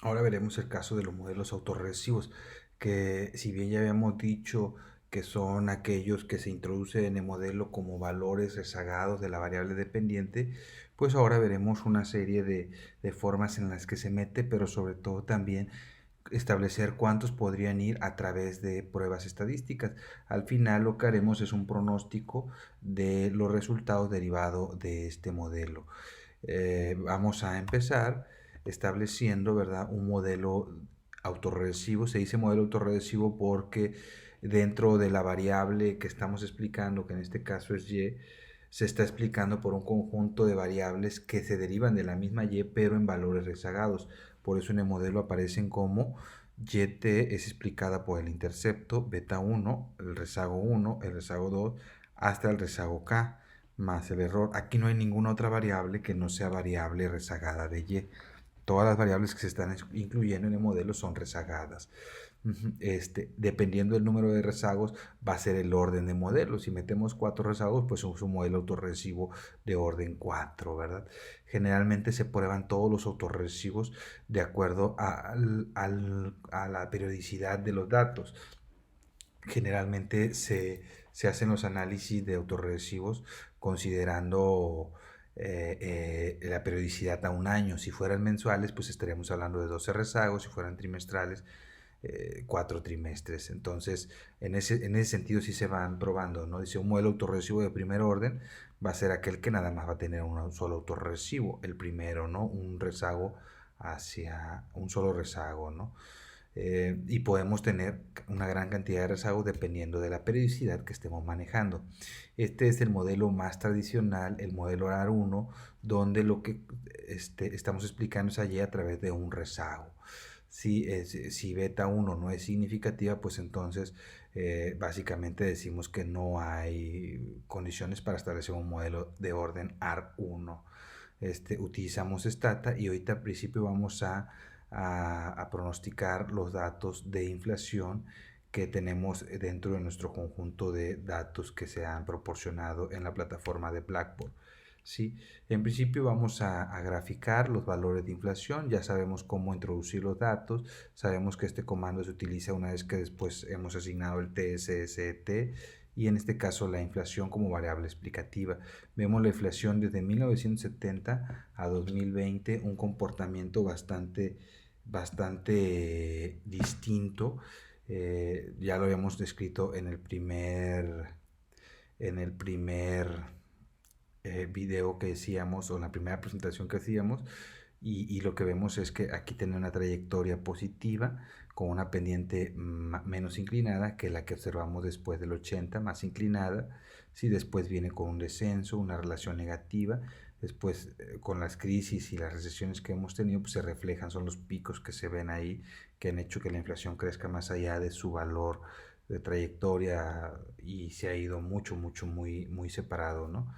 Ahora veremos el caso de los modelos autorregresivos, que si bien ya habíamos dicho que son aquellos que se introducen en el modelo como valores rezagados de la variable dependiente, pues ahora veremos una serie de formas en las que se mete, pero sobre todo también establecer cuántos podrían ir a través de pruebas estadísticas. Al final lo que haremos es un pronóstico de los resultados derivados de este modelo. Vamos a empezar estableciendo, ¿verdad?, un modelo autorregresivo. Se dice modelo autorregresivo porque dentro de la variable que estamos explicando, que en este caso es y, se está explicando por un conjunto de variables que se derivan de la misma y, pero en valores rezagados. Por eso en el modelo aparecen como yt es explicada por el intercepto beta 1, el rezago 1, el rezago 2, hasta el rezago k más el error. Aquí no hay ninguna otra variable que no sea variable rezagada de y. Todas las variables que se están incluyendo en el modelo son rezagadas. Dependiendo del número de rezagos, va a ser el orden de modelos. Si metemos 4 rezagos, pues es un modelo autorregresivo de orden 4, ¿verdad? Generalmente se prueban todos los autorregresivos de acuerdo a la periodicidad de los datos. Generalmente se hacen los análisis de autorregresivos considerando la periodicidad a un año. Si fueran mensuales, pues estaríamos hablando de 12 rezagos. Si fueran trimestrales, 4 trimestres. Entonces, en ese sentido sí se van probando, ¿no? Dice, un modelo autorregresivo de primer orden va a ser aquel que nada más va a tener un solo autorregresivo, el primero, ¿no? Un rezago hacia un solo rezago, ¿no? Y podemos tener una gran cantidad de rezagos dependiendo de la periodicidad que estemos manejando. Este es el modelo más tradicional, el modelo AR1, donde lo que estamos explicando es allí a través de un rezago. Si beta 1 no es significativa, pues entonces básicamente decimos que no hay condiciones para establecer un modelo de orden AR1. Utilizamos Stata y ahorita al principio vamos a pronosticar los datos de inflación que tenemos dentro de nuestro conjunto de datos que se han proporcionado en la plataforma de Blackboard. ¿Sí? En principio vamos a graficar los valores de inflación, ya sabemos cómo introducir los datos, sabemos que este comando se utiliza una vez que después hemos asignado el TSST y en este caso la inflación como variable explicativa. Vemos la inflación desde 1970 a 2020, un comportamiento bastante distinto. Ya lo habíamos descrito en el primer video que decíamos o en la primera presentación que hacíamos y lo que vemos es que aquí tiene una trayectoria positiva con una pendiente menos inclinada que la que observamos después del 80, más inclinada. Si después viene con un descenso, una relación negativa, después con las crisis y las recesiones que hemos tenido, pues se reflejan, son los picos que se ven ahí que han hecho que la inflación crezca más allá de su valor de trayectoria y se ha ido mucho, mucho, muy, muy separado, ¿no?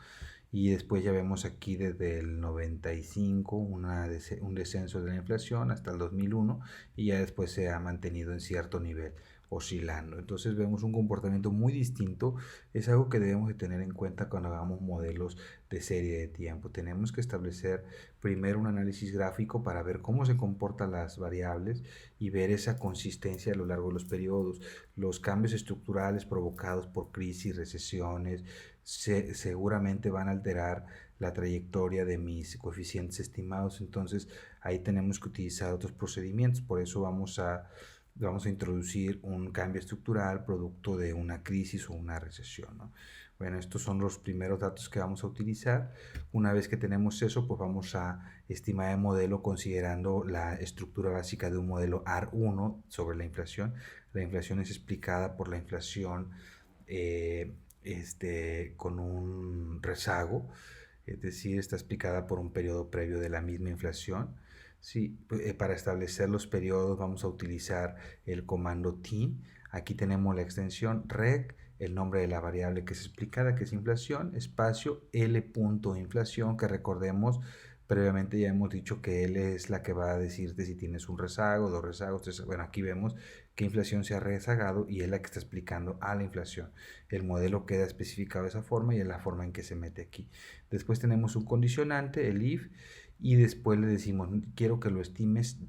Y después ya vemos aquí desde el 95 un descenso de la inflación hasta el 2001 y ya después se ha mantenido en cierto nivel, oscilando. Entonces vemos un comportamiento muy distinto. Es algo que debemos de tener en cuenta cuando hagamos modelos de serie de tiempo. Tenemos que establecer primero un análisis gráfico para ver cómo se comportan las variables y ver esa consistencia a lo largo de los periodos. Los cambios estructurales provocados por crisis, recesiones, seguramente van a alterar la trayectoria de mis coeficientes estimados. Entonces ahí tenemos que utilizar otros procedimientos. Por eso vamos a introducir un cambio estructural producto de una crisis o una recesión, ¿no? Bueno, estos son los primeros datos que vamos a utilizar. Una vez que tenemos eso, pues vamos a estimar el modelo considerando la estructura básica de un modelo AR1 sobre la inflación. La inflación es explicada por la inflación con un rezago, es decir, está explicada por un periodo previo de la misma inflación. Sí, para establecer los periodos vamos a utilizar el comando tin. Aquí tenemos la extensión reg, el nombre de la variable que es explicada, que es inflación, espacio, L punto inflación, que recordemos, previamente ya hemos dicho que L es la que va a decirte si tienes un rezago, dos rezagos, tres. Bueno, aquí vemos que inflación se ha rezagado y es la que está explicando a la inflación. El modelo queda especificado de esa forma y es la forma en que se mete aquí. Después tenemos un condicionante, el if, y después le decimos, quiero que lo estimes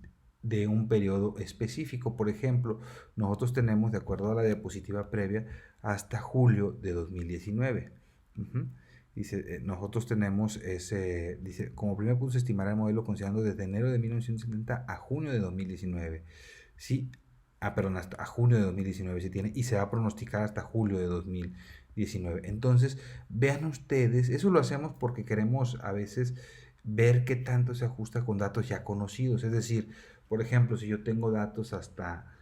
de un periodo específico. Por ejemplo, nosotros tenemos, de acuerdo a la diapositiva previa, hasta julio de 2019. Dice, nosotros tenemos ese, dice, como primer punto se estimará el modelo considerando desde enero de 1970 a junio de 2019. Sí, perdón, hasta a junio de 2019 se tiene y se va a pronosticar hasta julio de 2019. Entonces, vean ustedes, eso lo hacemos porque queremos a veces ver qué tanto se ajusta con datos ya conocidos. Es decir, por ejemplo, si yo tengo datos hasta,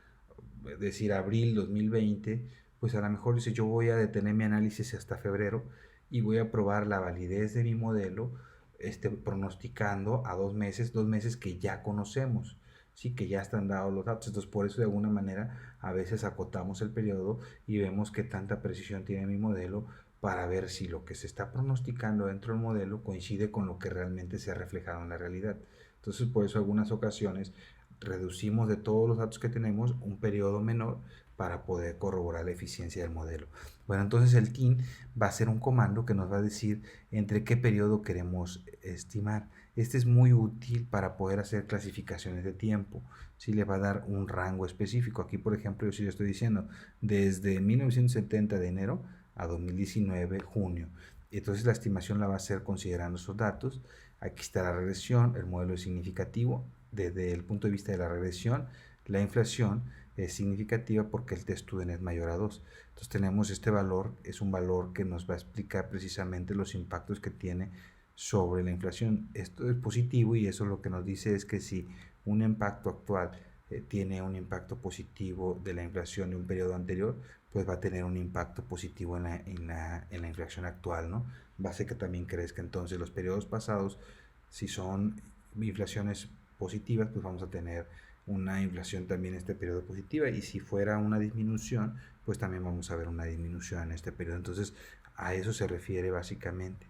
decir, abril 2020, pues a lo mejor dice, yo voy a detener mi análisis hasta febrero y voy a probar la validez de mi modelo, pronosticando a 2 meses que ya conocemos, sí, que ya están dados los datos. Entonces, por eso de alguna manera a veces acotamos el periodo y vemos qué tanta precisión tiene mi modelo para ver si lo que se está pronosticando dentro del modelo coincide con lo que realmente se ha reflejado en la realidad. Entonces, por eso algunas ocasiones reducimos de todos los datos que tenemos un periodo menor para poder corroborar la eficiencia del modelo. Bueno, entonces el TIN va a ser un comando que nos va a decir entre qué periodo queremos estimar. Este es muy útil para poder hacer clasificaciones de tiempo. Sí, le va a dar un rango específico. Aquí, por ejemplo, yo sí le estoy diciendo desde 1970 de enero a 2019 junio. Entonces la estimación la va a hacer considerando esos datos. Aquí está la regresión, el modelo es significativo. Desde el punto de vista de la regresión, la inflación es significativa porque el test student es mayor a 2. Entonces tenemos este valor, es un valor que nos va a explicar precisamente los impactos que tiene sobre la inflación. Esto es positivo y eso lo que nos dice es que si un impacto actual tiene un impacto positivo de la inflación de un periodo anterior, pues va a tener un impacto positivo en la inflación actual, ¿no? Va a hacer que también crezca. Entonces los periodos pasados, si son inflaciones positivas, pues vamos a tener una inflación también en este periodo positiva, y si fuera una disminución, pues también vamos a ver una disminución en este periodo. Entonces a eso se refiere básicamente.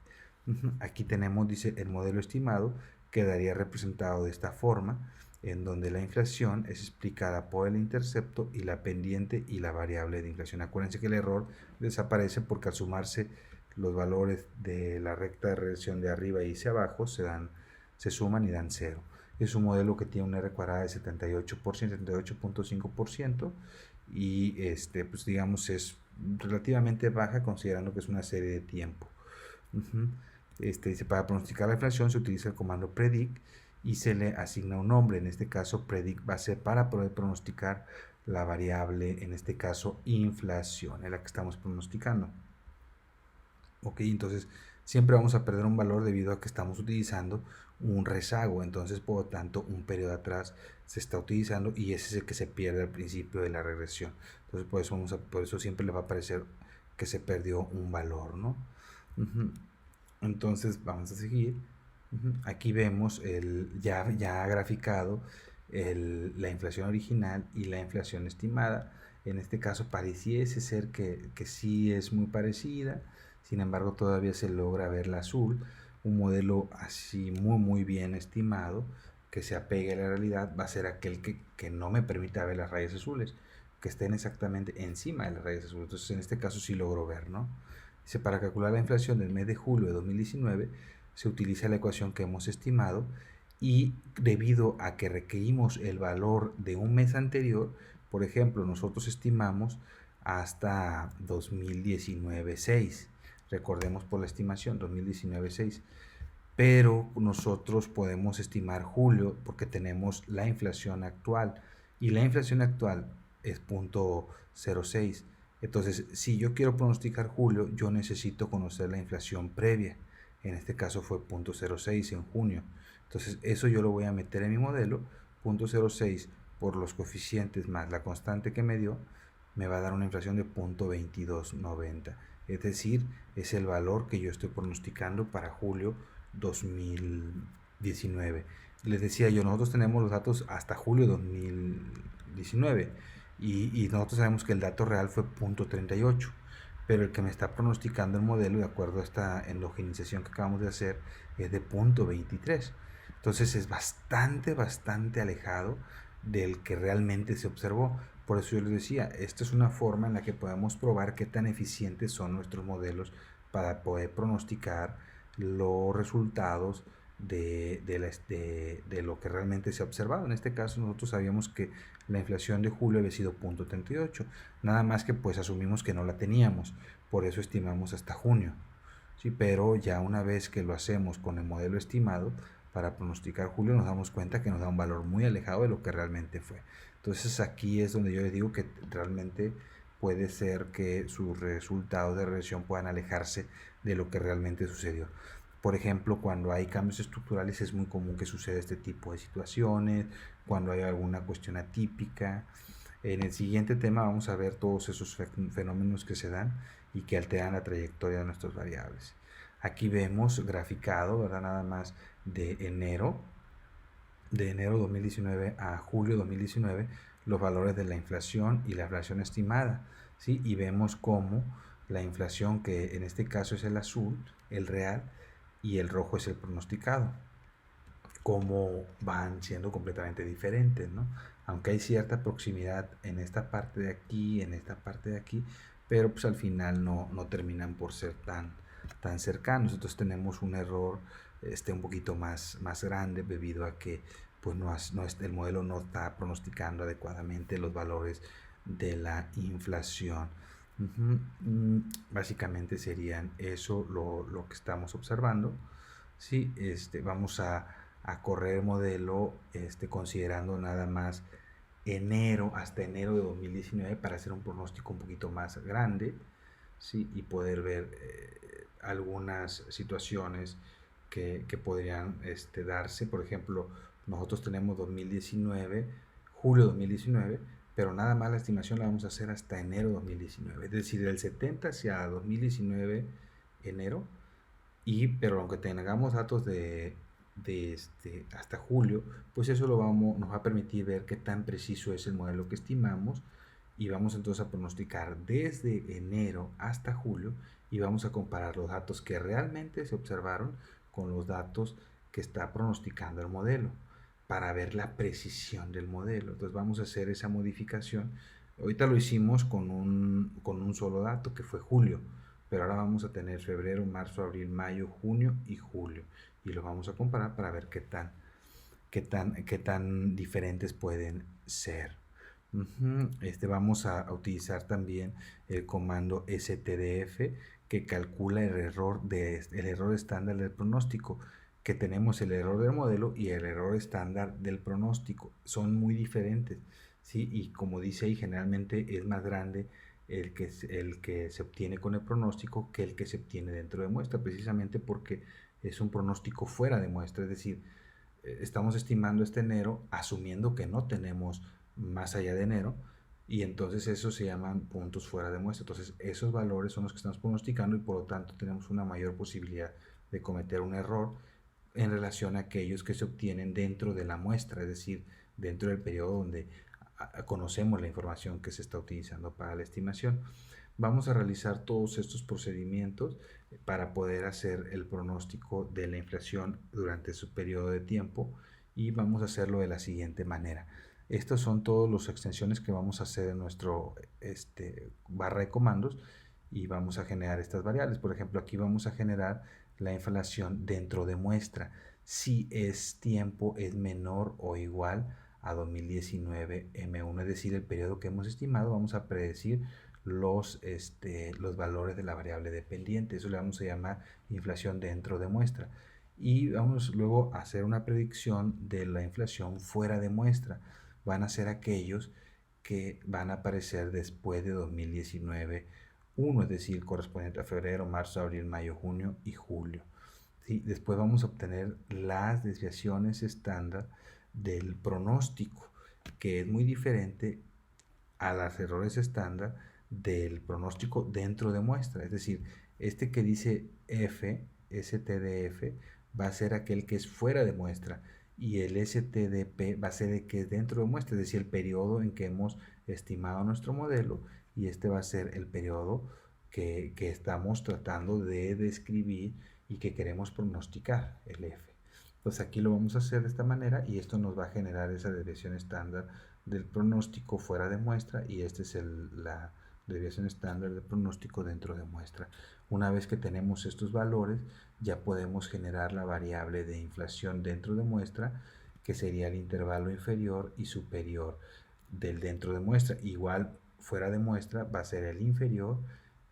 Aquí tenemos, dice, el modelo estimado quedaría representado de esta forma, en donde la inflación es explicada por el intercepto y la pendiente y la variable de inflación. Acuérdense que el error desaparece porque al sumarse los valores de la recta de regresión de arriba y hacia abajo se suman y dan 0. Es un modelo que tiene una R cuadrada de 78%, 78.5%, y pues digamos es relativamente baja considerando que es una serie de tiempo. Dice, para pronosticar la inflación se utiliza el comando predict y se le asigna un nombre. En este caso predict va a ser para poder pronosticar la variable, en este caso inflación, es la que estamos pronosticando. Ok, entonces siempre vamos a perder un valor debido a que estamos utilizando un rezago. Entonces, por lo tanto, un periodo atrás se está utilizando y ese es el que se pierde al principio de la regresión. Entonces, por eso siempre le va a aparecer que se perdió un valor, ¿no? Entonces, vamos a seguir. Aquí vemos ya graficado la inflación original y la inflación estimada. En este caso pareciese ser que sí es muy parecida. Sin embargo, todavía se logra ver la azul, un modelo así muy bien estimado que se apegue a la realidad va a ser aquel que no me permita ver las rayas azules, que estén exactamente encima de las rayas azules. Entonces, en este caso sí logro ver, ¿no? Dice, para calcular la inflación del mes de julio de 2019 se utiliza la ecuación que hemos estimado, y debido a que requerimos el valor de un mes anterior, por ejemplo, nosotros estimamos hasta 2019-6. Recordemos por la estimación 2019-6, pero nosotros podemos estimar julio porque tenemos la inflación actual y la inflación actual es 0.06. Entonces, si yo quiero pronosticar julio, yo necesito conocer la inflación previa. En este caso fue 0.06 en junio. Entonces, eso yo lo voy a meter en mi modelo. 0.06 por los coeficientes más la constante que me dio, me va a dar una inflación de 0.2290. Es decir, es el valor que yo estoy pronosticando para julio 2019. Les decía yo, nosotros tenemos los datos hasta julio 2019 y nosotros sabemos que el dato real fue 0.38, pero el que me está pronosticando el modelo, de acuerdo a esta endogenización que acabamos de hacer, es de 0.23. Entonces es bastante alejado del que realmente se observó. Por eso yo les decía, esta es una forma en la que podemos probar qué tan eficientes son nuestros modelos para poder pronosticar los resultados de lo que realmente se ha observado. En este caso nosotros sabíamos que la inflación de julio había sido 0.38, nada más que pues asumimos que no la teníamos, por eso estimamos hasta junio. Sí, pero ya una vez que lo hacemos con el modelo estimado para pronosticar julio nos damos cuenta que nos da un valor muy alejado de lo que realmente fue. Entonces aquí es donde yo les digo que realmente puede ser que sus resultados de regresión puedan alejarse de lo que realmente sucedió. Por ejemplo, cuando hay cambios estructurales es muy común que suceda este tipo de situaciones, cuando hay alguna cuestión atípica. En el siguiente tema vamos a ver todos esos fenómenos que se dan y que alteran la trayectoria de nuestras variables. Aquí vemos graficado, ¿verdad? Nada más de enero 2019 a julio 2019, los valores de la inflación y la inflación estimada, ¿sí? Y vemos cómo la inflación, que en este caso es el azul, el real, y el rojo es el pronosticado, cómo van siendo completamente diferentes, ¿no? Aunque hay cierta proximidad en esta parte de aquí, en esta parte de aquí, pero pues al final no terminan por ser tan cercanos. Entonces tenemos un error un poquito más grande debido a que pues el modelo no está pronosticando adecuadamente los valores de la inflación. Básicamente serían eso lo que estamos observando. Sí, vamos a correr el modelo considerando nada más hasta enero de 2019 para hacer un pronóstico un poquito más grande, ¿sí? Y poder ver algunas situaciones que podrían darse. Por ejemplo, nosotros tenemos 2019, julio 2019, pero nada más la estimación la vamos a hacer hasta enero 2019, es decir, del 70 hacia 2019 enero, pero aunque tengamos datos de hasta julio, pues eso nos va a permitir ver qué tan preciso es el modelo que estimamos, y vamos entonces a pronosticar desde enero hasta julio y vamos a comparar los datos que realmente se observaron con los datos que está pronosticando el modelo para ver la precisión del modelo. Entonces vamos a hacer esa modificación. Ahorita lo hicimos con un solo dato que fue julio, pero ahora vamos a tener febrero, marzo, abril, mayo, junio y julio, y los vamos a comparar para ver qué tan diferentes pueden ser. Vamos a utilizar también el comando stdf, que calcula el error estándar del pronóstico, que tenemos el error del modelo y el error estándar del pronóstico. Son muy diferentes, ¿sí? Y como dice ahí, generalmente es más grande el que se obtiene con el pronóstico que el que se obtiene dentro de muestra, precisamente porque es un pronóstico fuera de muestra. Es decir, estamos estimando este enero asumiendo que no tenemos más allá de enero, y entonces eso se llaman puntos fuera de muestra. Entonces esos valores son los que estamos pronosticando y por lo tanto tenemos una mayor posibilidad de cometer un error en relación a aquellos que se obtienen dentro de la muestra, es decir, dentro del periodo donde conocemos la información que se está utilizando para la estimación. Vamos a realizar todos estos procedimientos para poder hacer el pronóstico de la inflación durante su periodo de tiempo, y vamos a hacerlo de la siguiente manera. Estas son todas las extensiones que vamos a hacer en nuestro barra de comandos, y vamos a generar estas variables. Por ejemplo, aquí vamos a generar la inflación dentro de muestra si es tiempo es menor o igual a 2019 M1, es decir, el periodo que hemos estimado. Vamos a predecir los valores de la variable dependiente. Eso le vamos a llamar inflación dentro de muestra. Y vamos luego a hacer una predicción de la inflación fuera de muestra. Van a ser aquellos que van a aparecer después de 2019 1, es decir, correspondiente a febrero, marzo, abril, mayo, junio y julio. ¿Sí? Después vamos a obtener las desviaciones estándar del pronóstico, que es muy diferente a los errores estándar del pronóstico dentro de muestra. Es decir, este que dice F, STDF, va a ser aquel que es fuera de muestra, y el STDP va a ser el que es dentro de muestra, es decir, el periodo en que hemos estimado nuestro modelo, y este va a ser el periodo que estamos tratando de describir y que queremos pronosticar, el F. Pues aquí lo vamos a hacer de esta manera, y esto nos va a generar esa desviación estándar del pronóstico fuera de muestra, y esta es desviación estándar de pronóstico dentro de muestra. Una vez que tenemos estos valores, ya podemos generar la variable de inflación dentro de muestra, que sería el intervalo inferior y superior del dentro de muestra. Igual fuera de muestra va a ser el inferior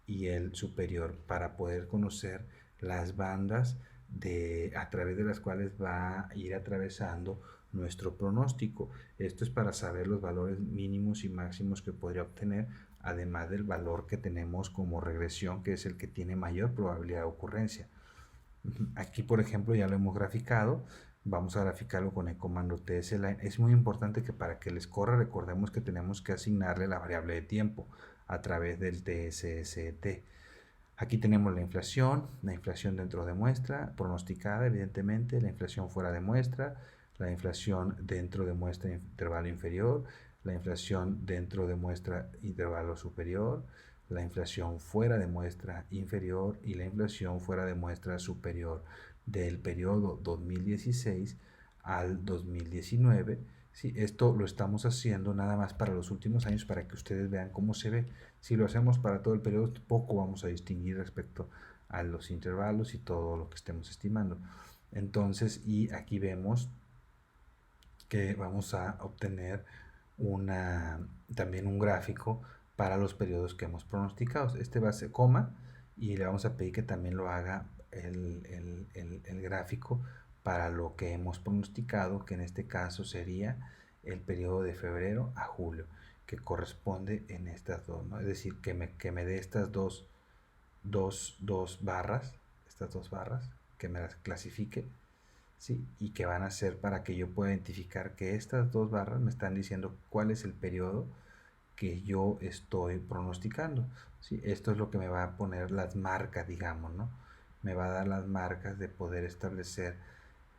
y el superior, para poder conocer las bandas a través de las cuales va a ir atravesando nuestro pronóstico. Esto es para saber los valores mínimos y máximos que podría obtener, además del valor que tenemos como regresión, que es el que tiene mayor probabilidad de ocurrencia. Aquí, por ejemplo, ya lo hemos graficado. Vamos a graficarlo con el comando tsline. Es muy importante que para que les corra, recordemos que tenemos que asignarle la variable de tiempo a través del tsst. Aquí tenemos la inflación dentro de muestra, pronosticada evidentemente, la inflación fuera de muestra, la inflación dentro de muestra intervalo inferior, la inflación dentro de muestra intervalo superior, la inflación fuera de muestra inferior y la inflación fuera de muestra superior del periodo 2016 al 2019. Sí, esto lo estamos haciendo nada más para los últimos años para que ustedes vean cómo se ve. Si lo hacemos para todo el periodo, poco vamos a distinguir respecto a los intervalos y todo lo que estemos estimando. Entonces, y aquí vemos que vamos a obtener también un gráfico para los periodos que hemos pronosticado. Este va a ser coma y le vamos a pedir que también lo haga el gráfico para lo que hemos pronosticado, que en este caso sería el periodo de febrero a julio, que corresponde en estas dos, ¿no? Es decir, que me dé estas dos barras, que me las clasifique, ¿sí? Y que van a ser para que yo pueda identificar que estas dos barras me están diciendo cuál es el periodo que yo estoy pronosticando, ¿sí? Esto es lo que me va a poner las marcas, digamos, ¿no? Me va a dar las marcas de poder establecer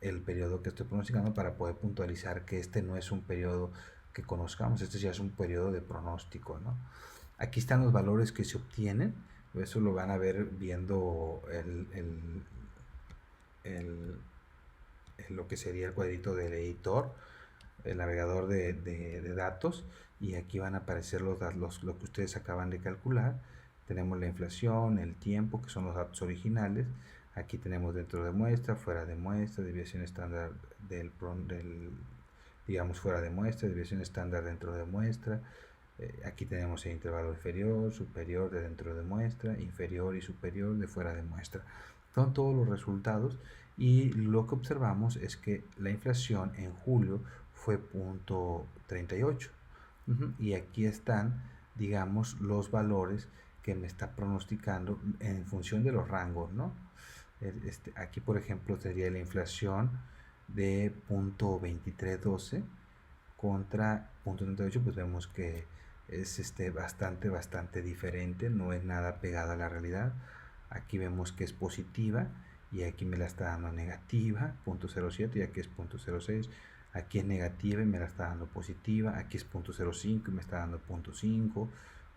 el periodo que estoy pronosticando para poder puntualizar que este no es un periodo que conozcamos, este ya es un periodo de pronóstico, ¿no? Aquí están los valores que se obtienen, eso lo van a ver viendo lo que sería el cuadrito del editor, el navegador de datos, y aquí van a aparecer lo que ustedes acaban de calcular. Tenemos la inflación, el tiempo, que son los datos originales. Aquí tenemos dentro de muestra, fuera de muestra, desviación estándar digamos fuera de muestra, desviación estándar dentro de muestra. Aquí tenemos el intervalo inferior, superior de dentro de muestra, inferior y superior de fuera de muestra. Son todos los resultados, y lo que observamos es que la inflación en julio fue 0.38. Y aquí están, digamos, los valores que me está pronosticando en función de los rangos, ¿no? Aquí, por ejemplo, sería la inflación de 0.2312 contra 0.38, pues vemos que es bastante diferente, no es nada pegada a la realidad. Aquí vemos que es positiva y aquí me la está dando negativa, 0.07, y aquí es 0.06. Aquí es negativa y me la está dando positiva, aquí es 0.05 y me está dando 0.5,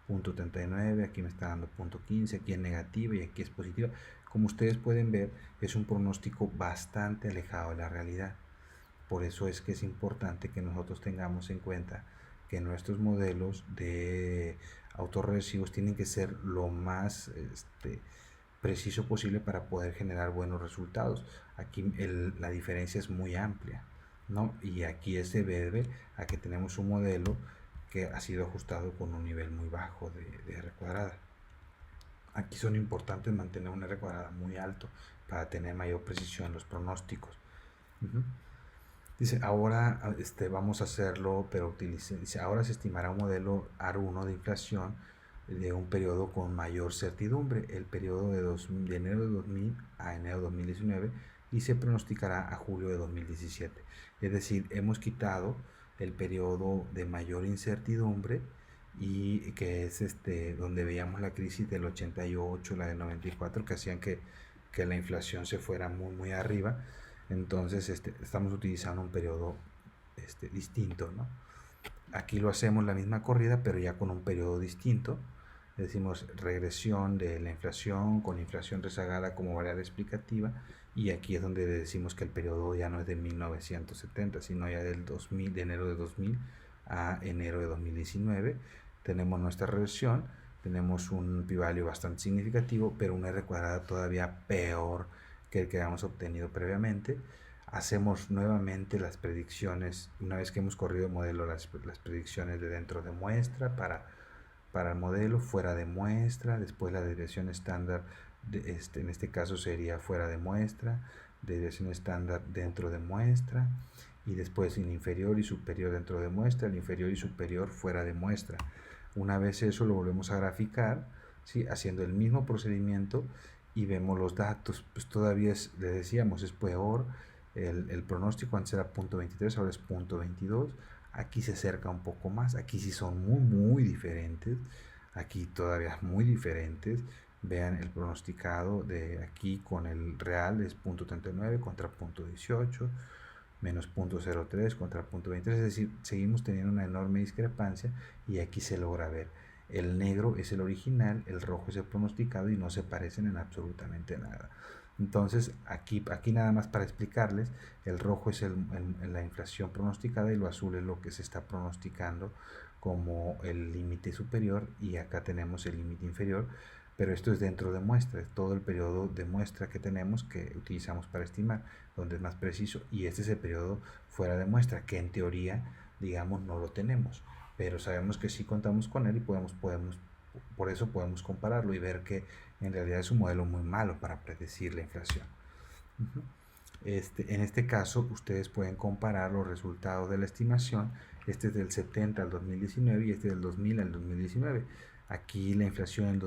0.39, aquí me está dando 0.15, aquí es negativa y aquí es positiva. Como ustedes pueden ver, es un pronóstico bastante alejado de la realidad. Por eso es que es importante que nosotros tengamos en cuenta que nuestros modelos de autorregresivos tienen que ser lo más preciso posible para poder generar buenos resultados. Aquí la diferencia es muy amplia, ¿no? Y aquí se debe a que tenemos un modelo que ha sido ajustado con un nivel muy bajo de R cuadrada. Aquí son importantes mantener un R cuadrada muy alto para tener mayor precisión en los pronósticos. Dice, ahora vamos a hacerlo, pero dice, ahora se estimará un modelo AR1 de inflación de un periodo con mayor certidumbre, el periodo de enero de 2000 a enero de 2019, y se pronosticará a julio de 2017. Es decir, hemos quitado el periodo de mayor incertidumbre, y que es donde veíamos la crisis del 88, la del 94, que hacían que la inflación se fuera muy arriba. Entonces estamos utilizando un periodo distinto, ¿no? Aquí lo hacemos la misma corrida, pero ya con un periodo distinto. Decimos regresión de la inflación con inflación rezagada como variable explicativa, y aquí es donde decimos que el periodo ya no es de 1970, sino ya del 2000, de enero de 2000 a enero de 2019. Tenemos nuestra regresión tenemos un p-value bastante significativo, pero un r cuadrada todavía peor que el que habíamos obtenido previamente. Hacemos nuevamente las predicciones, una vez que hemos corrido el modelo, las predicciones de dentro de muestra para el modelo, fuera de muestra, después la desviación estándar, en este caso sería fuera de muestra, desviación estándar dentro de muestra, y después el inferior y superior dentro de muestra, el inferior y superior fuera de muestra. Una vez eso lo volvemos a graficar, ¿sí? Haciendo el mismo procedimiento y vemos los datos. Pues todavía le decíamos, es peor. El pronóstico antes era 0.23, ahora es 0.22. Aquí se acerca un poco más, aquí sí son muy diferentes, aquí todavía muy diferentes. Vean el pronosticado de aquí con el real es 0.39 contra 0.18, menos 0.03 contra 0.23, es decir, seguimos teniendo una enorme discrepancia y aquí se logra ver. El negro es el original, el rojo es el pronosticado y no se parecen en absolutamente nada. Entonces, aquí nada más para explicarles, el rojo es la inflación pronosticada y lo azul es lo que se está pronosticando como el límite superior, y acá tenemos el límite inferior, pero esto es dentro de muestra, es todo el periodo de muestra que tenemos, que utilizamos para estimar, donde es más preciso, y este es el periodo fuera de muestra, que en teoría, digamos, no lo tenemos, pero sabemos que sí contamos con él y por eso podemos compararlo y ver que en realidad es un modelo muy malo para predecir la inflación. En este caso, ustedes pueden comparar los resultados de la estimación. Este es del 70 al 2019 y este del 2000 al 2019. Aquí la inflación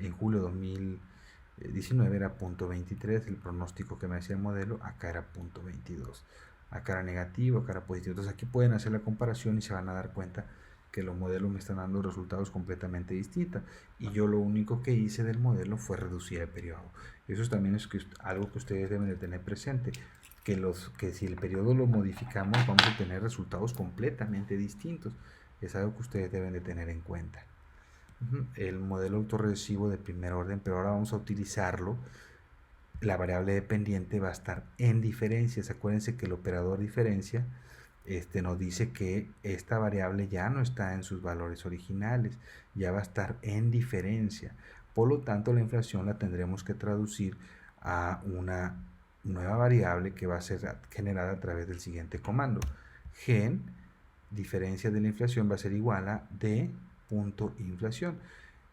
en julio de 2019 era 0.23, el pronóstico que me hacía el modelo, acá era 0.22. Acá era negativo, acá era positivo. Entonces aquí pueden hacer la comparación y se van a dar cuenta que los modelos me están dando resultados completamente distintos, y yo lo único que hice del modelo fue reducir el periodo. Eso también es algo que ustedes deben de tener presente, que si el periodo lo modificamos vamos a tener resultados completamente distintos. Es algo que ustedes deben de tener en cuenta. El modelo autorregresivo de primer orden, pero ahora vamos a utilizarlo. La variable dependiente va a estar en diferencias. Acuérdense que el operador diferencia nos dice que esta variable ya no está en sus valores originales, ya va a estar en diferencia. Por lo tanto, la inflación la tendremos que traducir a una nueva variable que va a ser generada a través del siguiente comando. Gen, diferencia de la inflación, va a ser igual a d.inflación.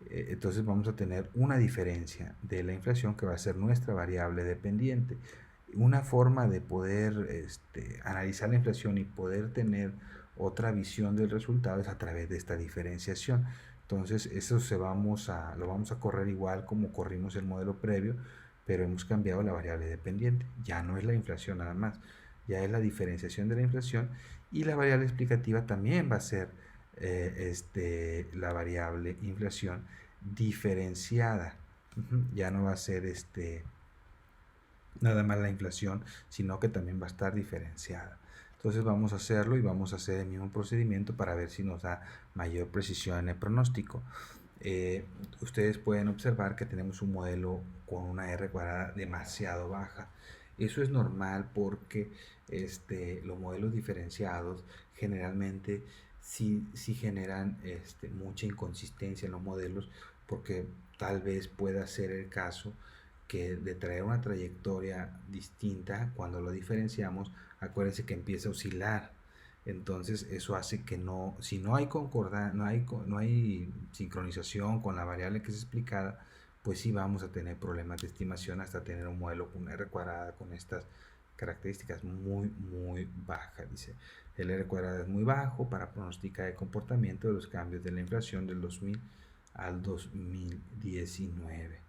Entonces vamos a tener una diferencia de la inflación que va a ser nuestra variable dependiente. Una forma de poder analizar la inflación y poder tener otra visión del resultado es a través de esta diferenciación. Entonces eso lo vamos a correr igual como corrimos el modelo previo, pero hemos cambiado la variable dependiente. Ya no es la inflación nada más, ya es la diferenciación de la inflación, y la variable explicativa también va a ser la variable inflación diferenciada. Ya no va a ser nada más la inflación, sino que también va a estar diferenciada. Entonces vamos a hacerlo y vamos a hacer el mismo procedimiento para ver si nos da mayor precisión en el pronóstico. Ustedes pueden observar que tenemos un modelo con una R cuadrada demasiado baja. Eso es normal porque los modelos diferenciados generalmente sí generan mucha inconsistencia en los modelos, porque tal vez pueda ser el caso que de traer una trayectoria distinta, cuando lo diferenciamos, acuérdense que empieza a oscilar. Entonces eso hace que si no hay no hay sincronización con la variable que es explicada, pues sí vamos a tener problemas de estimación hasta tener un modelo con R cuadrada con estas características muy bajas. Dice, el R cuadrada es muy bajo para pronosticar el comportamiento de los cambios de la inflación del 2000 al 2019.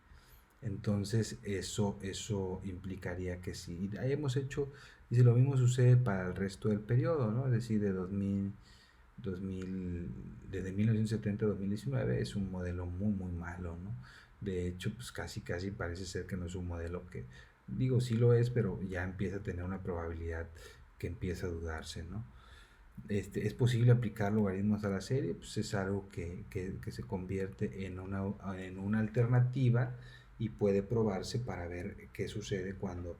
Entonces eso implicaría que si hayamos hecho, y si lo mismo sucede para el resto del periodo, ¿no? Es decir, de 2000, desde 1970 a 2019 es un modelo muy malo, ¿no? De hecho, pues casi parece ser que no es un modelo que, digo, sí lo es, pero ya empieza a tener una probabilidad que empieza a dudarse, ¿no? ¿Es posible aplicar logaritmos a la serie? Pues es algo que se convierte en una alternativa y puede probarse para ver qué sucede cuando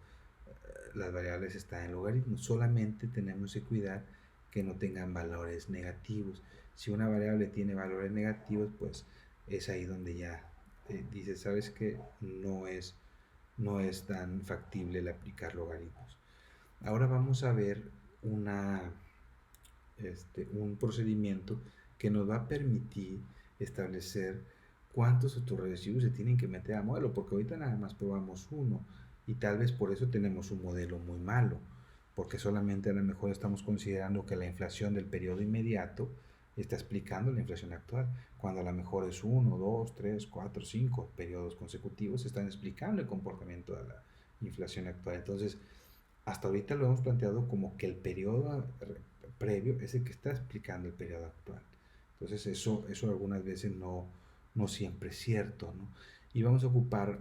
las variables están en logaritmos. Solamente tenemos que cuidar que no tengan valores negativos. Si una variable tiene valores negativos, pues es ahí donde ya dices, sabes que no es tan factible el aplicar logaritmos. Ahora vamos a ver una, un procedimiento que nos va a permitir establecer cuántos autorregresivos se tienen que meter al modelo, porque ahorita nada más probamos uno y tal vez por eso tenemos un modelo muy malo, porque solamente a lo mejor estamos considerando que la inflación del periodo inmediato está explicando la inflación actual, cuando a lo mejor es 1, 2, 3, 4, 5 periodos consecutivos están explicando el comportamiento de la inflación actual. Entonces, hasta ahorita lo hemos planteado como que el periodo previo es el que está explicando el periodo actual. Entonces eso algunas veces no siempre es cierto, ¿no? Y vamos a ocupar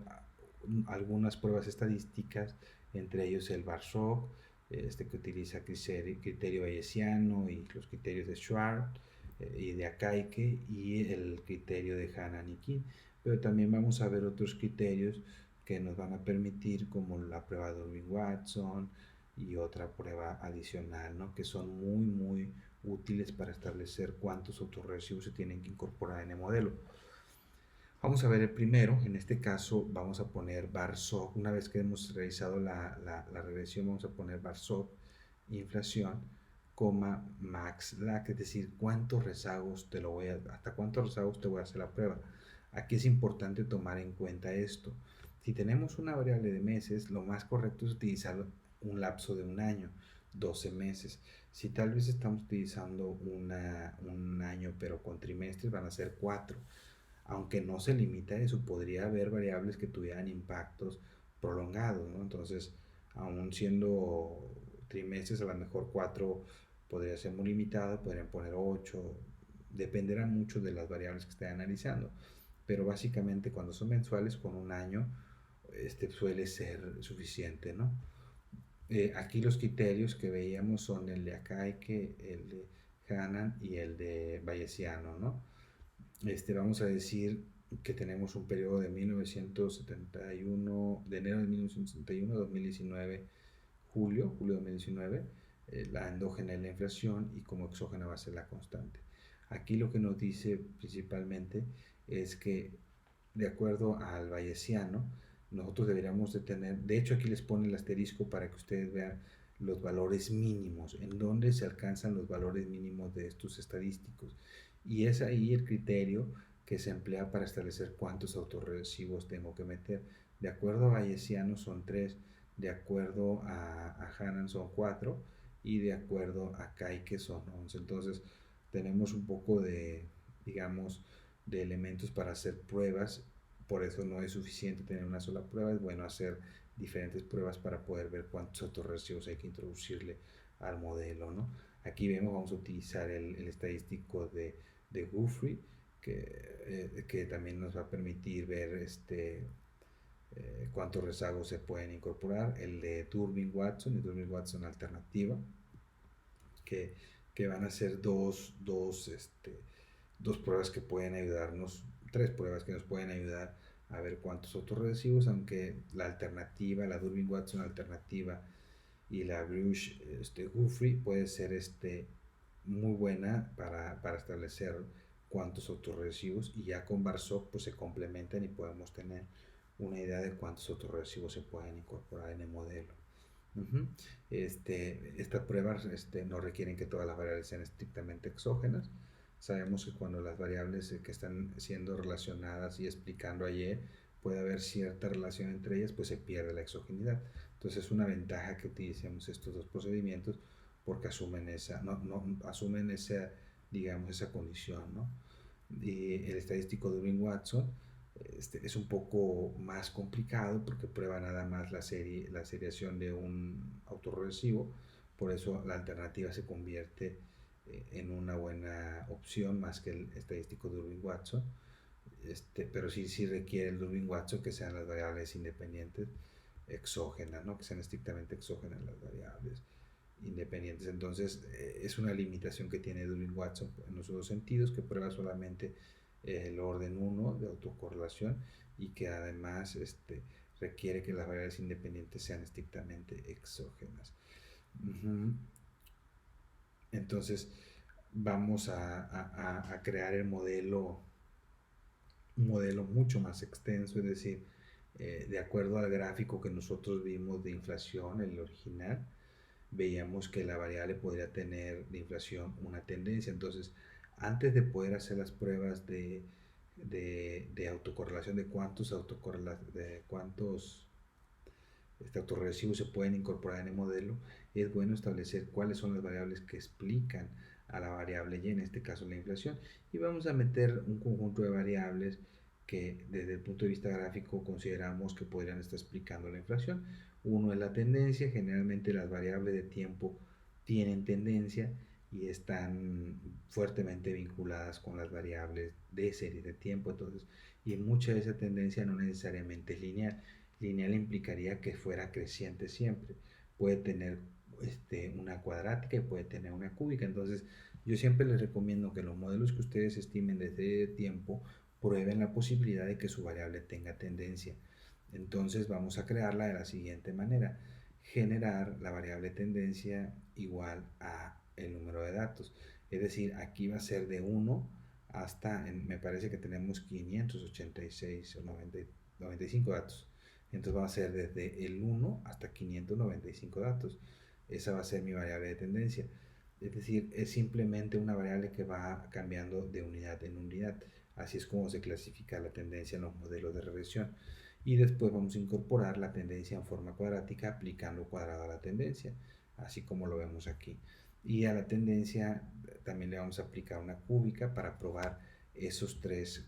algunas pruebas estadísticas, entre ellos el Bar-Sog, que utiliza criterio bayesiano y los criterios de Schwartz y de Akaike y el criterio de Hannan y Kim. Pero también vamos a ver otros criterios que nos van a permitir, como la prueba de Irving-Watson y otra prueba adicional, ¿no? Que son muy útiles para establecer cuántos autorregresivos se tienen que incorporar en el modelo. Vamos a ver el primero. En este caso vamos a poner Bar-Sog. Una vez que hemos realizado la regresión, vamos a poner Bar-Sog, inflación, coma, max lag, es decir, cuántos rezagos hasta cuántos rezagos te voy a hacer la prueba. Aquí es importante tomar en cuenta esto. Si tenemos una variable de meses, lo más correcto es utilizar un lapso de un año, 12 meses. Si tal vez estamos utilizando un año, pero con trimestres, van a ser 4. Aunque no se limita a eso, podría haber variables que tuvieran impactos prolongados, ¿no? Entonces, aún siendo trimestres, a lo mejor 4 podría ser muy limitado, podrían poner 8, dependerá mucho de las variables que estén analizando. Pero básicamente cuando son mensuales, con un año, suele ser suficiente, ¿no? Aquí los criterios que veíamos son el de Akaike, el de Hannan y el de Bayesiano, ¿no? Vamos a decir que tenemos un periodo de 1971, de enero de 1971 a 2019, julio de 2019, la endógena es la inflación y como exógena va a ser la constante. Aquí lo que nos dice principalmente es que, de acuerdo al bayesiano, nosotros deberíamos de tener, de hecho aquí les pone el asterisco para que ustedes vean los valores mínimos, en donde se alcanzan los valores mínimos de estos estadísticos. Y es ahí el criterio que se emplea para establecer cuántos autorregresivos tengo que meter. De acuerdo a bayesiano son 3, de acuerdo a Hannan son 4 y de acuerdo a Kaike son 11. Entonces tenemos un poco de, digamos, de elementos para hacer pruebas. Por eso no es suficiente tener una sola prueba, es bueno hacer diferentes pruebas para poder ver cuántos autorregresivos hay que introducirle al modelo, ¿no? Aquí vemos, vamos a utilizar el estadístico de Guthrie, que también nos va a permitir ver cuántos rezagos se pueden incorporar, el de Durbin-Watson y Durbin-Watson alternativa, que, que van a ser dos pruebas que pueden ayudarnos, 3 pruebas que nos pueden ayudar a ver cuántos autorregresivos, aunque la alternativa, la Durbin-Watson alternativa y la Bruch-Guthrie puede ser muy buena para establecer cuántos autorregresivos, y ya con Bar-Sog pues se complementan y podemos tener una idea de cuántos autorregresivos se pueden incorporar en el modelo. Uh-huh. Estas pruebas no requieren que todas las variables sean estrictamente exógenas. Sabemos que cuando las variables que están siendo relacionadas y explicando ayer puede haber cierta relación entre ellas, pues se pierde la exogenidad. Entonces es una ventaja que utilicemos estos dos procedimientos porque asumen asumen esa, digamos, esa condición, ¿no? Y el estadístico de Durbin-Watson es un poco más complicado porque prueba nada más la seriación de un autorregresivo, por eso la alternativa se convierte en una buena opción más que el estadístico de Durbin-Watson. Pero sí requiere el Durbin-Watson que sean las variables independientes exógenas, ¿no? Que sean estrictamente exógenas las variables independientes. Entonces es una limitación que tiene Durbin-Watson en los dos sentidos, que prueba solamente el orden 1 de autocorrelación y que además requiere que las variables independientes sean estrictamente exógenas. Uh-huh. Entonces vamos a crear el modelo un modelo mucho más extenso, es decir, de acuerdo al gráfico que nosotros vimos de inflación, el original, veíamos que la variable podría tener de inflación una tendencia. Entonces, antes de poder hacer las pruebas de autocorrelación, de cuántos autorregresivo se pueden incorporar en el modelo, es bueno establecer cuáles son las variables que explican a la variable y, en este caso, la inflación. Y vamos a meter un conjunto de variables que desde el punto de vista gráfico consideramos que podrían estar explicando la inflación. Uno es la tendencia. Generalmente las variables de tiempo tienen tendencia y están fuertemente vinculadas con las variables de serie de tiempo. Entonces, y mucha de esa tendencia no necesariamente es lineal. Lineal implicaría que fuera creciente siempre. Puede tener una cuadrática y puede tener una cúbica. Entonces, yo siempre les recomiendo que los modelos que ustedes estimen desde tiempo prueben la posibilidad de que su variable tenga tendencia. Entonces, vamos a crearla de la siguiente manera: generar la variable tendencia igual a el número de datos. Es decir, aquí va a ser de 1 hasta, me parece que tenemos 586 o 95 datos. Entonces va a ser desde el 1 hasta 595 datos. Esa va a ser mi variable de tendencia. Es decir, es simplemente una variable que va cambiando de unidad en unidad. Así es como se clasifica la tendencia en los modelos de regresión. Y después vamos a incorporar la tendencia en forma cuadrática aplicando cuadrado a la tendencia, así como lo vemos aquí. Y a la tendencia también le vamos a aplicar una cúbica para probar esos tres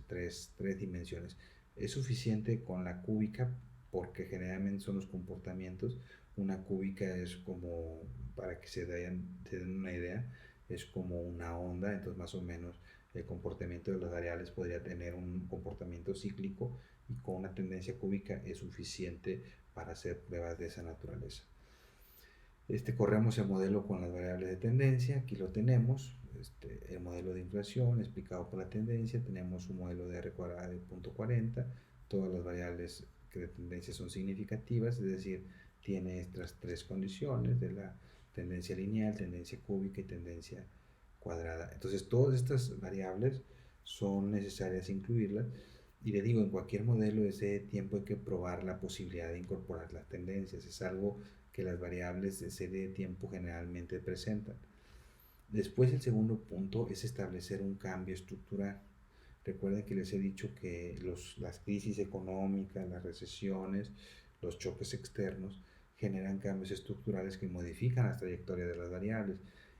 dimensiones. Es suficiente con la cúbica porque generalmente son los comportamientos. Una cúbica es como, para que se den una idea, es como una onda. Entonces más o menos el comportamiento de las variables podría tener un comportamiento cíclico, y con una tendencia cúbica es suficiente para hacer pruebas de esa naturaleza. Corremos el modelo con las variables de tendencia. Aquí lo tenemos, el modelo de inflación explicado por la tendencia. Tenemos un modelo de R cuadrada de 0.40. Todas las variables que de tendencia son significativas, es decir, tiene estas tres condiciones de la tendencia lineal, tendencia cúbica y tendencia cuadrada. Entonces, todas estas variables son necesarias incluirlas. Y le digo, en cualquier modelo de ese tiempo hay que probar la posibilidad de incorporar las tendencias. Es algo que las variables de serie de tiempo generalmente presentan. Después, el segundo punto es establecer un cambio estructural. Recuerden que les he dicho que las crisis económicas, las recesiones, los choques externos generan cambios estructurales que modifican las trayectorias de las variables.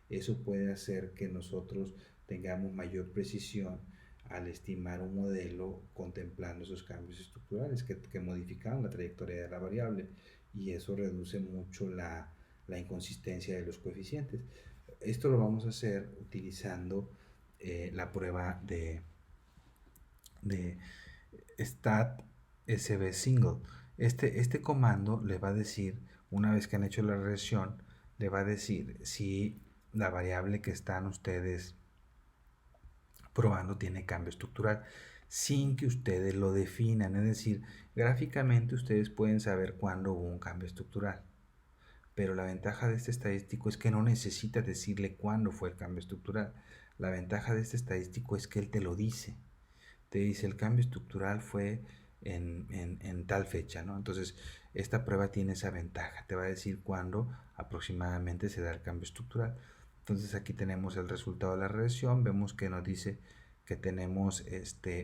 Eso puede hacer que nosotros tengamos mayor precisión al estimar un modelo contemplando esos cambios estructurales que modifican la trayectoria de la variable, y eso reduce mucho la inconsistencia de los coeficientes. Esto lo vamos a hacer utilizando la prueba de stat sb single. Este comando le va a decir, una vez que han hecho la regresión, le va a decir si la variable que están ustedes probando tiene cambio estructural, sin que ustedes lo definan. Es decir, gráficamente ustedes pueden saber cuándo hubo un cambio estructural, pero la ventaja de este estadístico es que no necesita decirle cuándo fue el cambio estructural. La ventaja de este estadístico es que él te lo dice. Te dice: el cambio estructural fue en tal fecha, ¿no? Entonces, esta prueba tiene esa ventaja. Te va a decir cuándo aproximadamente se da el cambio estructural. Entonces, aquí tenemos el resultado de la regresión. Vemos que nos dice que tenemos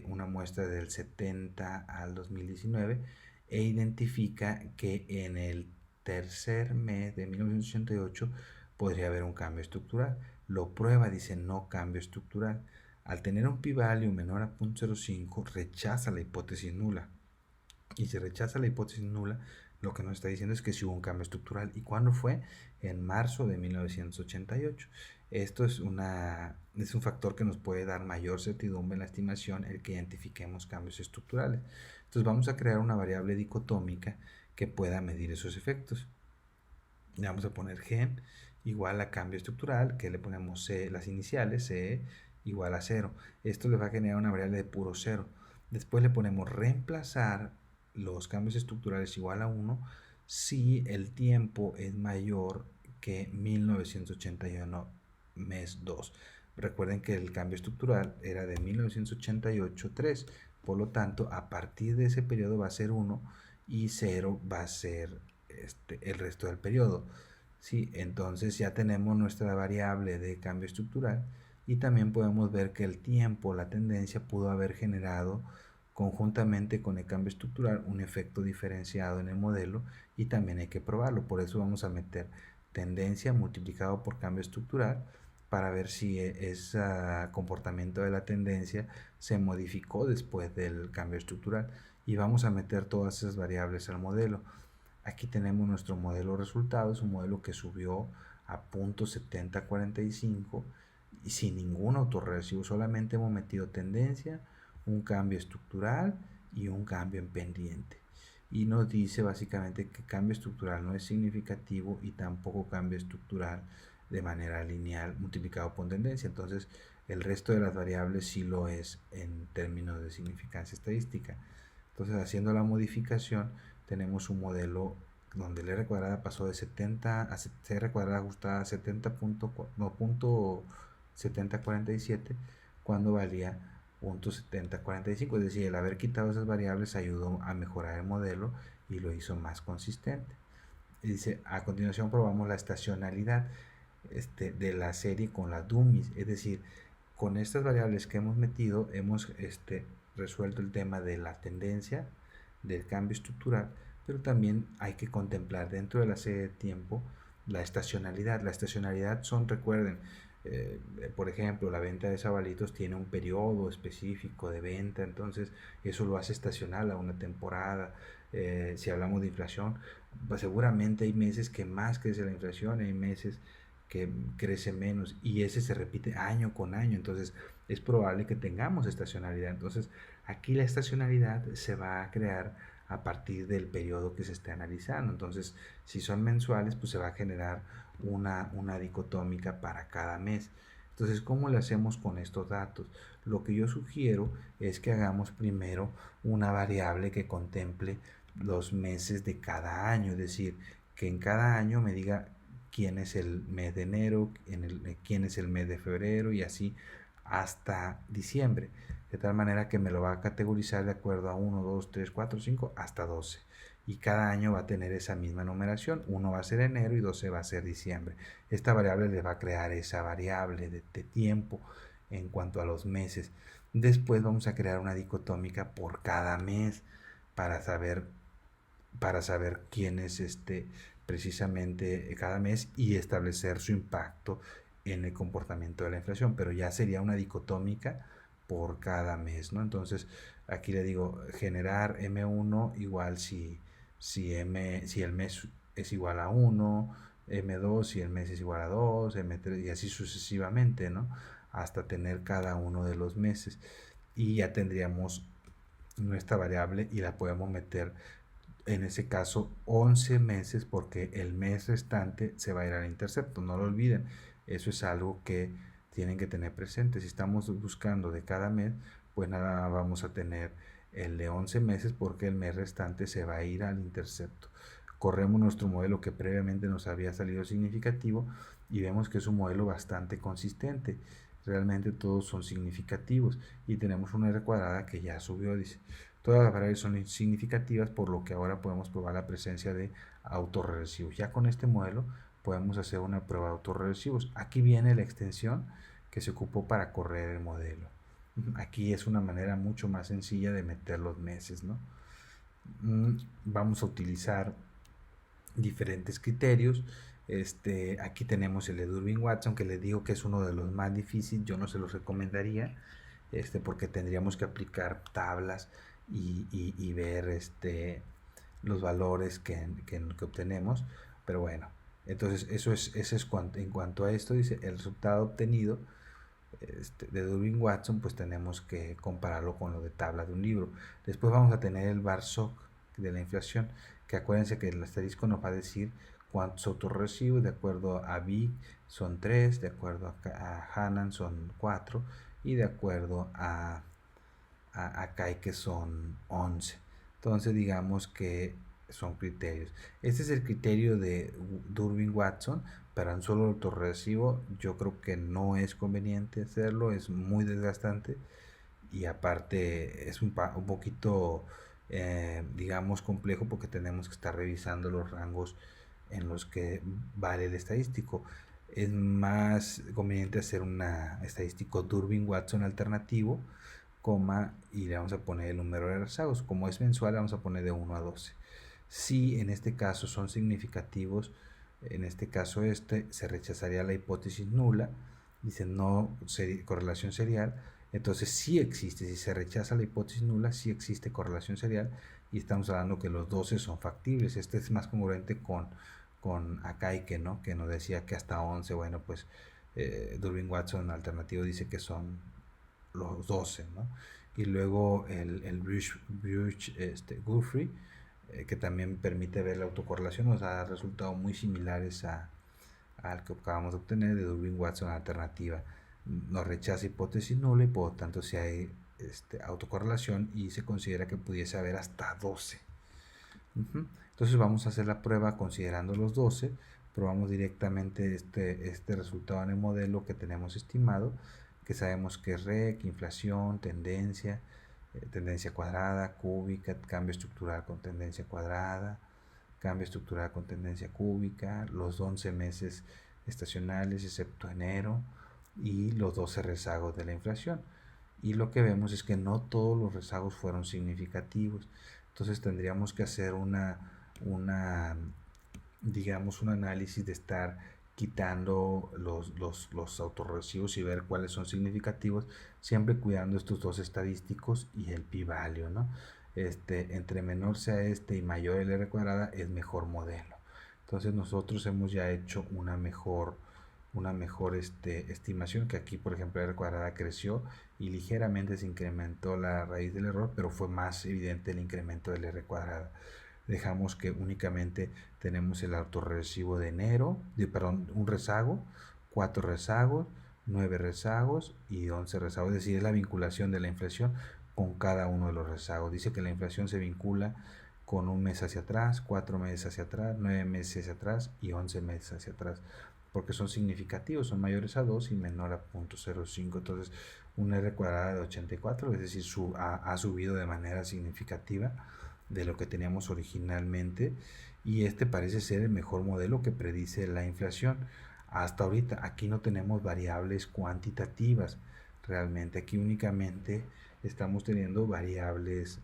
una muestra del 70 al 2019 e identifica que en el tercer mes de 1988 podría haber un cambio estructural. Lo prueba, dice no cambio estructural. Al tener un p-value menor a 0.05, rechaza la hipótesis nula. Y si rechaza la hipótesis nula, lo que nos está diciendo es que sí hubo un cambio estructural. ¿Y cuándo fue? En marzo de 1988. Esto es un factor que nos puede dar mayor certidumbre en la estimación, el que identifiquemos cambios estructurales. Entonces vamos a crear una variable dicotómica que pueda medir esos efectos. Le vamos a poner gen igual a cambio estructural, que le ponemos C, las iniciales, C igual a 0. Esto le va a generar una variable de puro 0. Después le ponemos reemplazar los cambios estructurales igual a 1 si el tiempo es mayor que 1981 mes 2. Recuerden que el cambio estructural era de 1988, 3. Por lo tanto, a partir de ese periodo va a ser 1 y 0 va a ser el resto del periodo. ¿Sí? Entonces ya tenemos nuestra variable de cambio estructural y también podemos ver que el tiempo, la tendencia, pudo haber generado conjuntamente con el cambio estructural un efecto diferenciado en el modelo y también hay que probarlo. Por eso vamos a meter tendencia multiplicado por cambio estructural para ver si ese comportamiento de la tendencia se modificó después del cambio estructural y vamos a meter todas esas variables al modelo. Aquí tenemos nuestro modelo resultado, es un modelo que subió a .7045 y sin ningún autorregresivo, solamente hemos metido tendencia, un cambio estructural y un cambio en pendiente. Y nos dice básicamente que cambio estructural no es significativo y tampoco cambio estructural de manera lineal multiplicado por tendencia. Entonces el resto de las variables sí lo es en términos de significancia estadística. Entonces haciendo la modificación tenemos un modelo donde el R cuadrada pasó de 70 a R cuadrada ajustada a 70.7047 cuando valía .7045, es decir, el haber quitado esas variables ayudó a mejorar el modelo y lo hizo más consistente. Y dice, a continuación probamos la estacionalidad de la serie con las dummies, es decir, con estas variables que hemos metido hemos resuelto el tema de la tendencia, del cambio estructural, pero también hay que contemplar dentro de la serie de tiempo la estacionalidad. La estacionalidad son, recuerden, por ejemplo, la venta de sabalitos tiene un periodo específico de venta, entonces eso lo hace estacional a una temporada. Si hablamos de inflación, pues seguramente hay meses que más crece la inflación, hay meses que crece menos y ese se repite año con año, entonces es probable que tengamos estacionalidad. Entonces aquí la estacionalidad se va a crear a partir del periodo que se esté analizando. Entonces si son mensuales, pues se va a generar una dicotómica para cada mes. Entonces, ¿cómo le hacemos con estos datos? Lo que yo sugiero es que hagamos primero una variable que contemple los meses de cada año, es decir, que en cada año me diga quién es el mes de enero, quién es el mes de febrero y así hasta diciembre. De tal manera que me lo va a categorizar de acuerdo a 1, 2, 3, 4, 5 hasta 12. Y cada año va a tener esa misma numeración. 1 va a ser enero y 12 va a ser diciembre. Esta variable le va a crear esa variable de tiempo en cuanto a los meses. Después vamos a crear una dicotómica por cada mes para saber quién es precisamente cada mes y establecer su impacto en el comportamiento de la inflación, pero ya sería una dicotómica por cada mes, ¿no? Entonces, aquí le digo, generar M1 igual si el mes es igual a 1, M2 si el mes es igual a 2, M3 y así sucesivamente, ¿no? Hasta tener cada uno de los meses. Y ya tendríamos nuestra variable y la podemos meter en ese caso 11 meses porque el mes restante se va a ir al intercepto, no lo olviden, eso es algo que tienen que tener presente. Si estamos buscando de cada mes, pues nada, vamos a tener el de 11 meses porque el mes restante se va a ir al intercepto. Corremos nuestro modelo que previamente nos había salido significativo y vemos que es un modelo bastante consistente. Realmente todos son significativos y tenemos una R cuadrada que ya subió, dice. Todas las variables son significativas, por lo que ahora podemos probar la presencia de autorregresivos. Ya con este modelo podemos hacer una prueba de autorregresivos. Aquí viene la extensión que se ocupó para correr el modelo. Aquí es una manera mucho más sencilla de meter los meses, ¿no? Vamos a utilizar diferentes criterios. Aquí tenemos el de Durbin-Watson, que les digo que es uno de los más difíciles. Yo no se los recomendaría, porque tendríamos que aplicar tablas y ver los valores que obtenemos. Pero bueno, entonces eso es en cuanto a esto. Dice el resultado obtenido de Durbin-Watson, pues tenemos que compararlo con lo de tabla de un libro. Después vamos a tener el Bar-Shock de la inflación, que acuérdense que el asterisco nos va a decir cuántos autorrecibos, de acuerdo a Big son 3, de acuerdo a Hanan son 4 y de acuerdo a Kai que son 11. Entonces digamos que son criterios. Este es el criterio de Durbin-Watson. Para un solo autorregresivo yo creo que no es conveniente hacerlo, es muy desgastante y aparte es un poquito, digamos, complejo porque tenemos que estar revisando los rangos en los que vale el estadístico. Es más conveniente hacer un estadístico Durbin-Watson alternativo, coma, y le vamos a poner el número de rezagos. Como es mensual, le vamos a poner de 1 a 12. Si en este caso son significativos, en este caso se rechazaría la hipótesis nula, dice no correlación serial, entonces sí existe, si se rechaza la hipótesis nula, sí existe correlación serial y estamos hablando que los 12 son factibles. Este es más congruente con Akaike, ¿no? Que nos decía que hasta 11, bueno, pues Durbin-Watson alternativo dice que son los 12, ¿no? Y luego el Guthrie, que también permite ver la autocorrelación, nos da resultados muy similares al que acabamos de obtener de Durbin-Watson alternativa. Nos rechaza hipótesis nula y por lo tanto si hay autocorrelación y se considera que pudiese haber hasta 12. Entonces vamos a hacer la prueba considerando los 12, probamos directamente este resultado en el modelo que tenemos estimado, que sabemos que es REC, inflación, tendencia, tendencia cuadrada, cúbica, cambio estructural con tendencia cuadrada, cambio estructural con tendencia cúbica, los 11 meses estacionales excepto enero y los 12 rezagos de la inflación. Y lo que vemos es que no todos los rezagos fueron significativos. Entonces tendríamos que hacer digamos, un análisis de estar quitando los autorrecibos y ver cuáles son significativos, siempre cuidando estos dos estadísticos y el pi-value, ¿no? Entre menor sea y mayor el R cuadrada es mejor modelo. Entonces nosotros hemos ya hecho una mejor estimación, que aquí por ejemplo R cuadrada creció y ligeramente se incrementó la raíz del error, pero fue más evidente el incremento del R cuadrada. Dejamos que únicamente tenemos el autorrecibo de enero, perdón, un rezago, 4 rezagos, 9 rezagos y 11 rezagos, es decir, es la vinculación de la inflación con cada uno de los rezagos. Dice que la inflación se vincula con un mes hacia atrás, 4 meses hacia atrás, 9 meses hacia atrás y 11 meses hacia atrás, porque son significativos, son mayores a 2 y menor a 0.05. Entonces, un R cuadrada de 84, es decir, ha subido de manera significativa de lo que teníamos originalmente y parece ser el mejor modelo que predice la inflación. Hasta ahorita aquí no tenemos variables cuantitativas, realmente aquí únicamente estamos teniendo variables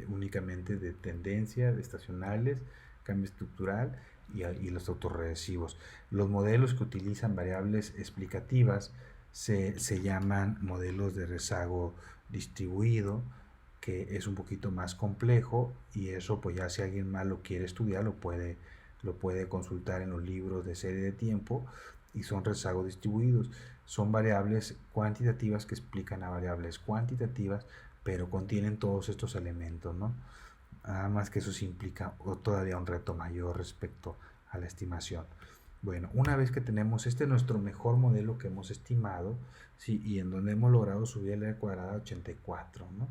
únicamente de tendencia, de estacionales, cambio estructural y los autorregresivo. Los modelos que utilizan variables explicativas se llaman modelos de rezago distribuido, que es un poquito más complejo y eso pues ya si alguien más lo quiere estudiar lo puede consultar en los libros de serie de tiempo y son rezagos distribuidos. Son variables cuantitativas que explican a variables cuantitativas, pero contienen todos estos elementos, ¿no? Nada más que eso sí implica todavía un reto mayor respecto a la estimación. Bueno, una vez que tenemos nuestro mejor modelo que hemos estimado, ¿sí? Y en donde hemos logrado subir el R cuadrada a 84, ¿no?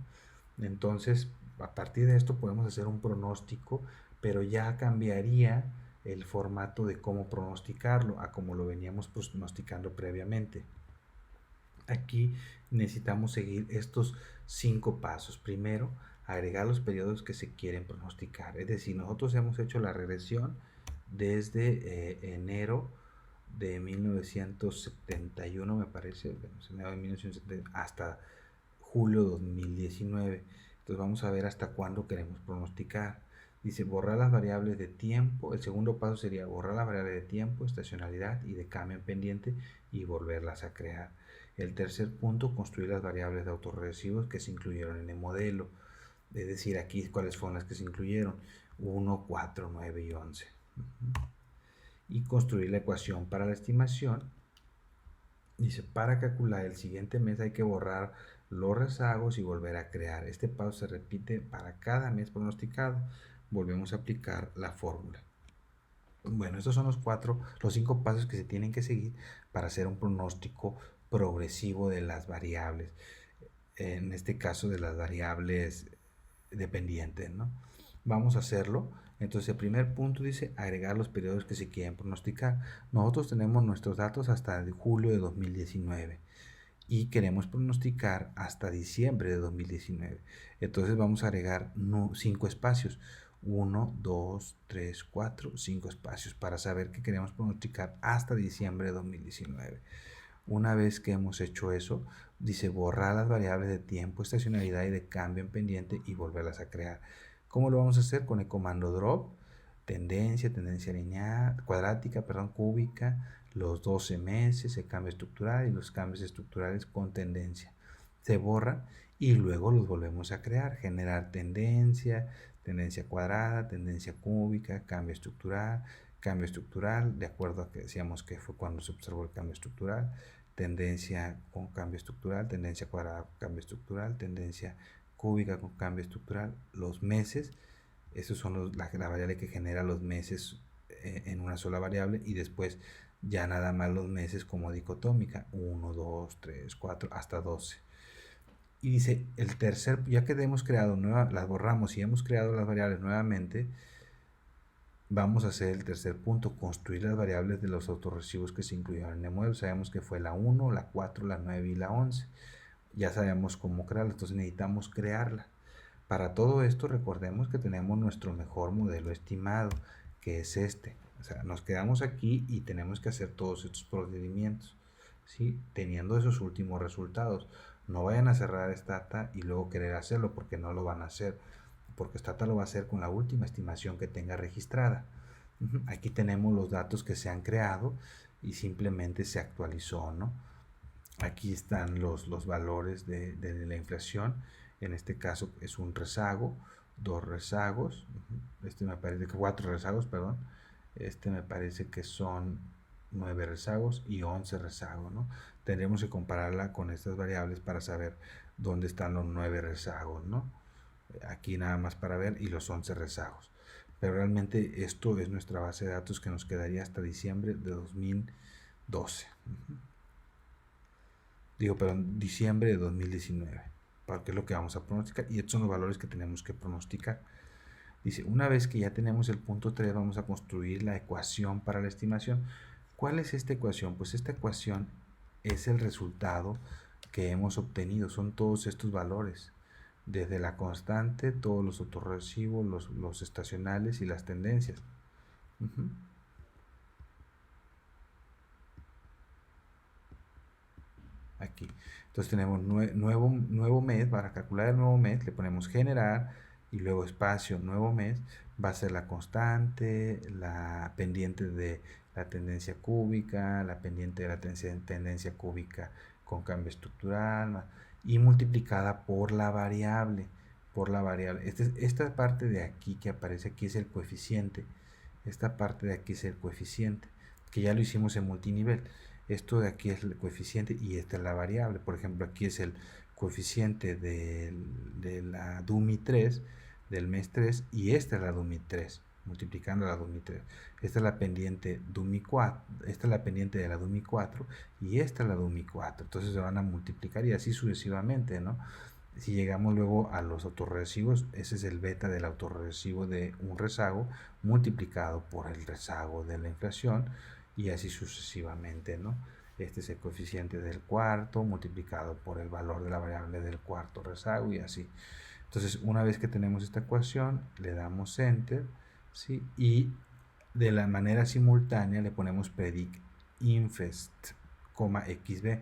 Entonces, a partir de esto podemos hacer un pronóstico, pero ya cambiaría el formato de cómo pronosticarlo a como lo veníamos pronosticando previamente. Aquí necesitamos seguir estos 5 pasos. Primero, agregar los periodos que se quieren pronosticar. Es decir, nosotros hemos hecho la regresión desde enero de 1971, me parece, enero de 1970, hasta julio 2019. Entonces vamos a ver hasta cuándo queremos pronosticar. Dice borrar las variables de tiempo. El segundo paso sería borrar las variables de tiempo, estacionalidad y de cambio en pendiente y volverlas a crear. El tercer punto, construir las variables de autorregresivo que se incluyeron en el modelo. Es decir, aquí cuáles fueron las que se incluyeron: 1, 4, 9 y 11. Y construir la ecuación para la estimación. Dice, para calcular el siguiente mes hay que borrar los rezagos y volver a crear. Este paso se repite para cada mes pronosticado. Volvemos a aplicar la fórmula. Bueno, estos son los 5 pasos que se tienen que seguir para hacer un pronóstico progresivo de las variables. En este caso de las variables dependientes, ¿no? vamos a hacerlo. Entonces el primer punto dice agregar los periodos que se quieren pronosticar. Nosotros tenemos nuestros datos hasta julio de 2019 y queremos pronosticar hasta diciembre de 2019. Entonces vamos a agregar 5 espacios. 1, 2, 3, 4, 5 espacios para saber que queremos pronosticar hasta diciembre de 2019. Una vez que hemos hecho eso, dice borrar las variables de tiempo, estacionalidad y de cambio en pendiente y volverlas a crear. ¿Cómo lo vamos a hacer? Con el comando drop, tendencia lineal, cuadrática, perdón, cúbica, los 12 meses, el cambio estructural y los cambios estructurales con tendencia. Se borra y luego los volvemos a crear, generar tendencia cuadrada, tendencia cúbica, cambio estructural, de acuerdo a que decíamos que fue cuando se observó el cambio estructural, tendencia con cambio estructural, tendencia cuadrada con cambio estructural, tendencia cúbica con cambio estructural, los meses, esos son la variable que genera los meses en una sola variable y después ya nada más los meses como dicotómica, 1, 2, 3, 4, hasta 12. Y dice, el tercer, ya que hemos creado las borramos y hemos creado las variables nuevamente, vamos a hacer el tercer punto, construir las variables de los autorrecibos que se incluyeron en el modelo. Sabemos que fue la 1, la 4, la 9 y la 11. Ya sabemos cómo crearla, entonces necesitamos crearla. Para todo esto recordemos que tenemos nuestro mejor modelo estimado, que es este. O sea, nos quedamos aquí y tenemos que hacer todos estos procedimientos, ¿sí? Teniendo esos últimos resultados. No vayan a cerrar Stata y luego querer hacerlo porque no lo van a hacer, porque Stata lo va a hacer con la última estimación que tenga registrada. Aquí tenemos los datos que se han creado y simplemente se actualizó, ¿no? Aquí están los valores de la inflación. En este caso es un rezago, 2 rezagos, este me parece que 4 rezagos, perdón, este me parece que son 9 rezagos y 11 rezagos, ¿no? Tendremos que compararla con estas variables para saber dónde están los 9 rezagos, ¿no? Aquí nada más para ver y los 11 rezagos. Pero realmente esto es nuestra base de datos que nos quedaría hasta diciembre de 2012. Perdón, diciembre de 2019, porque es lo que vamos a pronosticar y estos son los valores que tenemos que pronosticar. Dice, una vez que ya tenemos el punto 3, vamos a construir la ecuación para la estimación. ¿Cuál es esta ecuación? Pues esta ecuación es el resultado que hemos obtenido, son todos estos valores, desde la constante, todos los autorrecibos, los estacionales y las tendencias. Aquí. Entonces tenemos nuevo mes, para calcular el nuevo mes le ponemos generar y luego espacio nuevo mes, va a ser la constante, la pendiente de la tendencia cúbica, la pendiente de la tendencia cúbica con cambio estructural y multiplicada por la variable. Esta parte de aquí que aparece aquí es el coeficiente. Esta parte de aquí es el coeficiente, que ya lo hicimos en multinivel. Esto de aquí es el coeficiente y esta es la variable. Por ejemplo, aquí es el coeficiente de la DUMI 3, del mes 3, y esta es la DUMI 3, multiplicando la DUMI 3. Esta es la pendiente DUMI 4, esta es la pendiente de la DUMI 4 y esta es la DUMI 4. Entonces se van a multiplicar y así sucesivamente, ¿no? Si llegamos luego a los autorrecibos, ese es el beta del autorrecibo de un rezago multiplicado por el rezago de la inflación y así sucesivamente, ¿no? Este es el coeficiente del cuarto multiplicado por el valor de la variable del cuarto rezago y así. Entonces, una vez que tenemos esta ecuación, le damos enter, ¿sí? Y de la manera simultánea le ponemos predict infest, xb,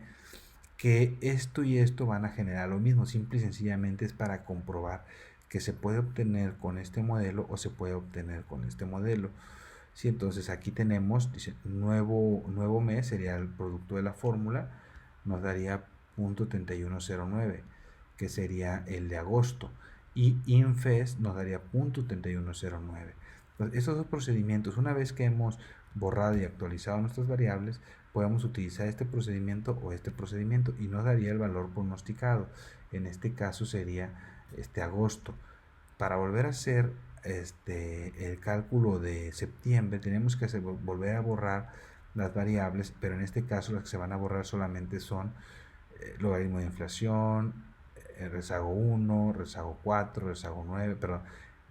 que esto y esto van a generar lo mismo. Simple y sencillamente es para comprobar que se puede obtener con este modelo o se puede obtener con este modelo. Sí, entonces aquí tenemos, dice, nuevo mes sería el producto de la fórmula, nos daría 0.3109, que sería el de agosto, y infest nos daría 0.3109. Entonces, esos dos procedimientos, una vez que hemos borrado y actualizado nuestras variables, podemos utilizar este procedimiento o este procedimiento y nos daría el valor pronosticado. En este caso sería agosto. Para volver a hacer el cálculo de septiembre tenemos que volver a borrar las variables, pero en este caso las que se van a borrar solamente son logaritmo de inflación, rezago 1, rezago 4, rezago 9, perdón,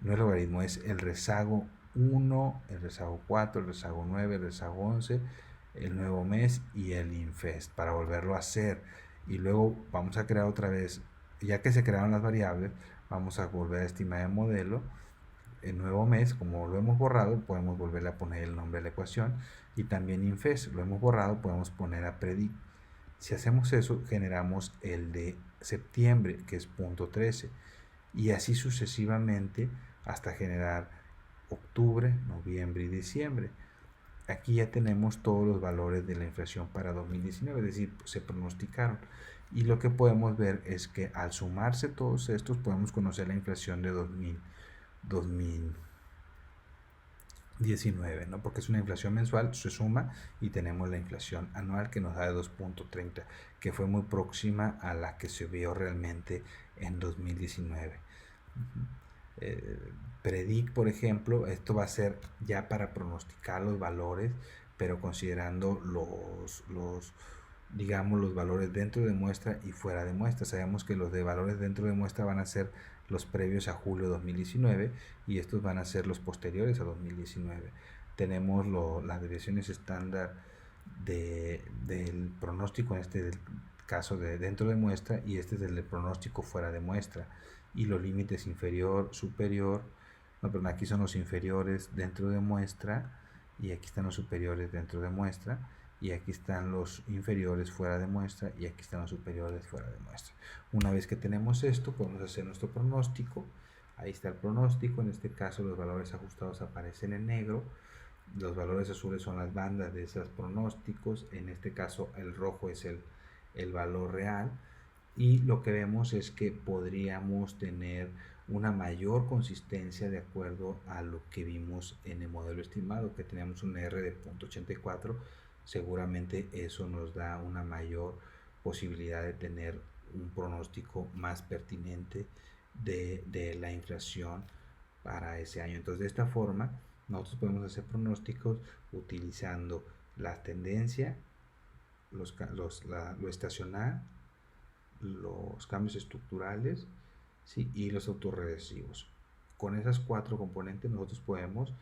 no el logaritmo, es el rezago 1, el rezago 4, el rezago 9, el rezago 11, el nuevo mes y el infest para volverlo a hacer. Y luego vamos a crear otra vez, ya que se crearon las variables, vamos a volver a estimar el modelo. El nuevo mes, como lo hemos borrado, podemos volverle a poner el nombre de la ecuación. Y también infest, lo hemos borrado, podemos poner a predict. Si hacemos eso, generamos el de septiembre, que es punto 13, y así sucesivamente hasta generar octubre, noviembre y diciembre. Aquí ya tenemos todos los valores de la inflación para 2019, es decir, se pronosticaron. Y lo que podemos ver es que al sumarse todos estos podemos conocer la inflación de 2019, ¿no? Porque es una inflación mensual, se suma y tenemos la inflación anual que nos da de 2.30, que fue muy próxima a la que se vio realmente en 2019. eh, Predict, por ejemplo, esto va a ser ya para pronosticar los valores, pero considerando digamos, los valores dentro de muestra y fuera de muestra. Sabemos que los de valores dentro de muestra van a ser los previos a julio de 2019 y estos van a ser los posteriores a 2019. Tenemos las desviaciones estándar del pronóstico, en este caso de dentro de muestra, y este es el pronóstico fuera de muestra, y los límites inferior, superior, no, perdón, aquí son los inferiores dentro de muestra y aquí están los superiores dentro de muestra y aquí están los inferiores fuera de muestra y aquí están los superiores fuera de muestra. Una vez que tenemos esto, podemos hacer nuestro pronóstico. Ahí está el pronóstico, en este caso los valores ajustados aparecen en negro, los valores azules son las bandas de esos pronósticos, en este caso el rojo es el valor real, y lo que vemos es que podríamos tener una mayor consistencia de acuerdo a lo que vimos en el modelo estimado, que teníamos un R de 0.84. Seguramente eso nos da una mayor posibilidad de tener un pronóstico más pertinente de la inflación para ese año. Entonces, de esta forma, nosotros podemos hacer pronósticos utilizando la tendencia, lo estacional, los cambios estructurales, ¿sí? Y los autorregresivos. Con esas cuatro componentes nosotros podemos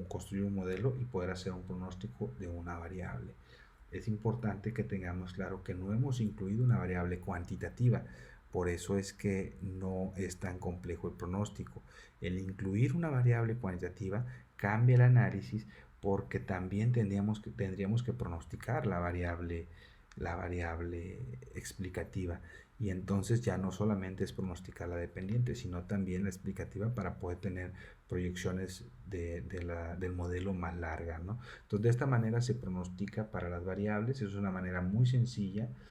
construir un modelo y poder hacer un pronóstico de una variable. Es importante que tengamos claro que no hemos incluido una variable cuantitativa, por eso es que no es tan complejo el pronóstico. El incluir una variable cuantitativa cambia el análisis porque también tendríamos que pronosticar la variable explicativa, y entonces ya no solamente es pronosticar la dependiente, sino también la explicativa para poder tener proyecciones del modelo más largas, ¿no? Entonces de esta manera se pronostica para las variables, es una manera muy sencilla